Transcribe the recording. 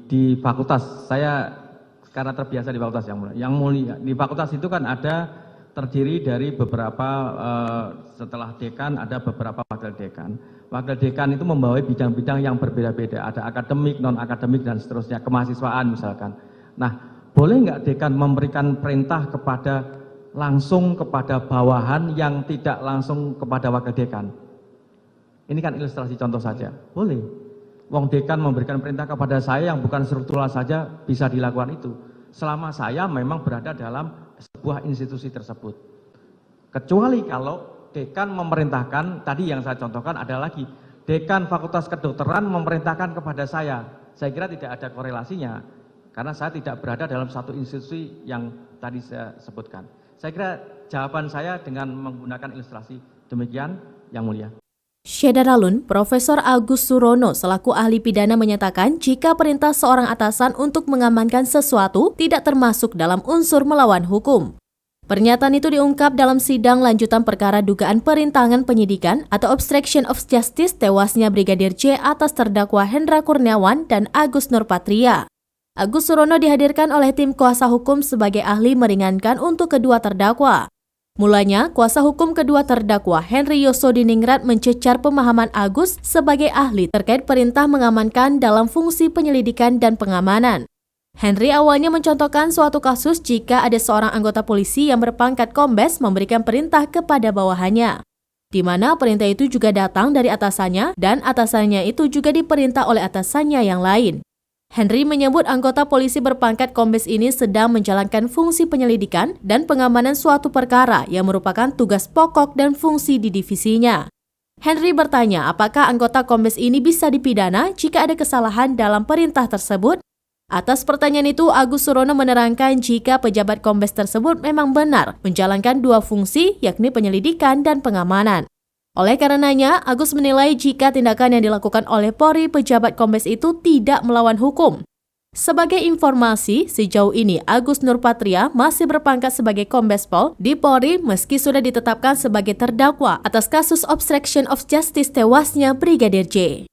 di fakultas. Saya karena terbiasa di fakultas yang mulia. Di fakultas itu kan ada terdiri dari beberapa setelah dekan ada beberapa wakil dekan. Wakil dekan itu membawa bidang-bidang yang berbeda-beda. Ada akademik, non akademik dan seterusnya, kemahasiswaan misalkan. Nah, boleh nggak dekan memberikan perintah langsung kepada bawahan yang tidak langsung kepada wakil dekan? Ini kan ilustrasi contoh saja. Boleh. Wong dekan memberikan perintah kepada saya yang bukan struktural saja bisa dilakukan itu. Selama saya memang berada dalam sebuah institusi tersebut. Kecuali kalau dekan memerintahkan, tadi yang saya contohkan ada lagi, dekan Fakultas Kedokteran memerintahkan kepada saya. Saya kira tidak ada korelasinya, karena saya tidak berada dalam satu institusi yang tadi saya sebutkan. Saya kira jawaban saya dengan menggunakan ilustrasi demikian, Yang Mulia. Syederalun, Profesor Agus Surono selaku ahli pidana menyatakan jika perintah seorang atasan untuk mengamankan sesuatu tidak termasuk dalam unsur melawan hukum. Pernyataan itu diungkap dalam sidang lanjutan perkara dugaan perintangan penyidikan atau obstruction of justice tewasnya Brigadir J atas terdakwa Hendra Kurniawan dan Agus Nurpatria. Agus Surono dihadirkan oleh tim kuasa hukum sebagai ahli meringankan untuk kedua terdakwa. Mulanya, kuasa hukum kedua terdakwa Henry Yosodiningrat mencecar pemahaman Agus sebagai ahli terkait perintah mengamankan dalam fungsi penyelidikan dan pengamanan. Henry awalnya mencontohkan suatu kasus jika ada seorang anggota polisi yang berpangkat kombes memberikan perintah kepada bawahannya, di mana perintah itu juga datang dari atasannya dan atasannya itu juga diperintah oleh atasannya yang lain. Henry menyebut anggota polisi berpangkat kombes ini sedang menjalankan fungsi penyelidikan dan pengamanan suatu perkara yang merupakan tugas pokok dan fungsi di divisinya. Henry bertanya apakah anggota kombes ini bisa dipidana jika ada kesalahan dalam perintah tersebut. Atas pertanyaan itu, Agus Surono menerangkan jika pejabat kombes tersebut memang benar menjalankan dua fungsi yakni penyelidikan dan pengamanan. Oleh karenanya, Agus menilai jika tindakan yang dilakukan oleh Polri pejabat kombes itu tidak melawan hukum. Sebagai informasi, sejauh ini Agus Nurpatria masih berpangkat sebagai Kombes Pol di Polri meski sudah ditetapkan sebagai terdakwa atas kasus obstruction of justice tewasnya Brigadir J.